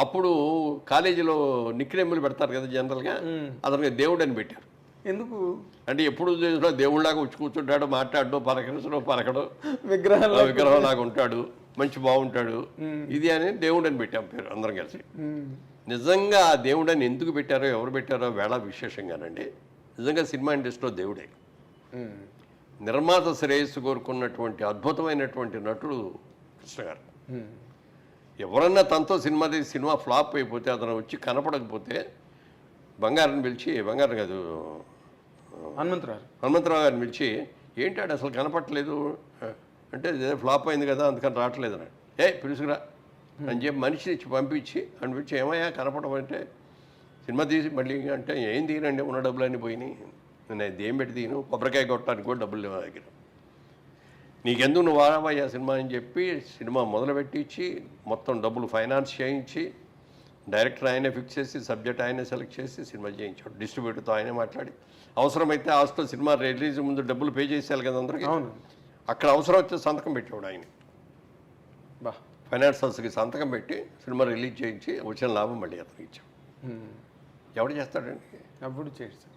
అప్పుడు కాలేజీలో నిక్నేములు పెడతారు కదా జనరల్గా, అతనికి దేవుడు అని పెట్టారు. ఎందుకు? అంటే ఎప్పుడు చూసినా దేవుళ్ళలాగా వచ్చి కూర్చుంటాడు, మాట్లాడు, పలకడు, విగ్రహం విగ్రహంలాగా ఉంటాడు, మంచి బాగుంటాడు, ఇది అని దేవుడు అని పెట్టాం పేరు అందరం కలిసి. నిజంగా ఆ దేవుడు అని ఎందుకు పెట్టారో, ఎవరు పెట్టారో వేళ విశేషంగానండి. నిజంగా సినిమా ఇండస్ట్రీలో దేవుడే. నిర్మాత శ్రేయస్సు కోరుకున్నటువంటి అద్భుతమైనటువంటి నటుడు కృష్ణ గారు. ఎవరన్నా తనతో సినిమా ఫ్లాప్ అయిపోతే, అతను వచ్చి కనపడకపోతే బంగారం కాదు హనుమంతరావు గారిని పిలిచి, ఏంటాడు అసలు కనపడలేదు అంటే, ఫ్లాప్ అయింది కదా అందుకని రావట్లేదు అని. పిలుసుకురా అని చెప్పి మనిషిని ఇచ్చి పంపించి ఏమయ్యా కనపడమంటే, సినిమా తీసి మళ్ళీ అంటే, ఏం తీయనండి, ఉన్న డబ్బులన్నీ పోయినాయి, నేను ఏం పెట్టి తీయను, కొబ్బరికాయ కొట్టడానికి కూడా డబ్బులు లేవు దగ్గర, నీకెందుకు నువ్వు వాడవయ్యా సినిమా అని చెప్పి సినిమా మొదలుపెట్టించి మొత్తం డబ్బులు ఫైనాన్స్ చేయించి, డైరెక్టర్ ఆయనే ఫిక్స్ చేసి, సబ్జెక్ట్ ఆయనే సెలెక్ట్ చేసి సినిమా చేయించాడు. డిస్ట్రిబ్యూటర్తో ఆయనే మాట్లాడి, అవసరమైతే హాస్టల్ సినిమా రిలీజ్ ముందు డబ్బులు పే చేసేయాలి కదా అందరికీ, అక్కడ అవసరం వచ్చే సంతకం పెట్టాడు ఆయన. ఫైనాన్సర్స్కి సంతకం పెట్టి సినిమా రిలీజ్ చేయించి వచ్చిన లాభం మళ్ళీ అతనికి ఇచ్చాం. ఎవడు చేస్తాడండి? అప్పుడు చేస్తాడు.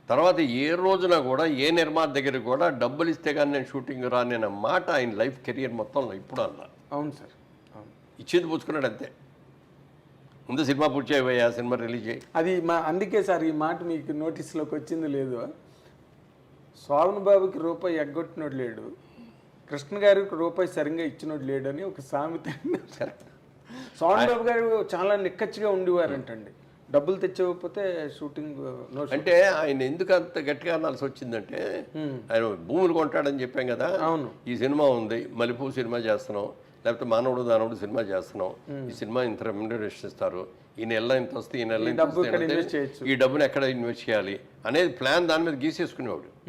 తర్వాత ఏ రోజున కూడా ఏ నిర్మాత దగ్గర కూడా డబ్బులు ఇస్తే కానీ నేను షూటింగ్ రానన్న మాట ఆయన లైఫ్ కెరియర్ మొత్తంలో ఇప్పుడు అన్నా. అవును సార్, అవును. ఇచ్చేది పుచ్చుకున్నాడు అంతే. ముందు సినిమా పూర్తి చేయబోయా, సినిమా రిలీజ్ చేయి. అది అందుకే సార్ ఈ మాట మీకు నోటీస్లోకి వచ్చింది లేదు. శోభన్ బాబుకి రూపాయి ఎగ్గొట్టినోడు లేడు, కృష్ణ గారికి రూపాయి సరిగ్గా ఇచ్చినోడు లేడు అని ఒక సామెత. శోభన్ బాబు గారు చాలా నిక్కచ్చిగా ఉండేవారంటండి. డబ్బులు తెచ్చకపోతే షూటింగ్ అంటే ఆయన ఎందుకు అంత గట్టిగా అనాల్సి వచ్చిందంటే, ఆయన భూములు కొంటాడని చెప్పాం కదా. అవును. ఈ సినిమా ఉంది, మల్లెపూ సినిమా చేస్తున్నాం, లేకపోతే మానవుడు దానవుడు సినిమా చేస్తున్నాం, ఈ సినిమా ఇంత రెమ్యునరేషన్ ఇస్తారు, ఈ నెల ఇంత వస్తే, ఈ నెల ఇంత వస్తే, ఈ డబ్బుని ఎక్కడ ఇన్వెస్ట్ చేయాలి అనేది ప్లాన్ దాని మీద గీసేసుకునేవాడు.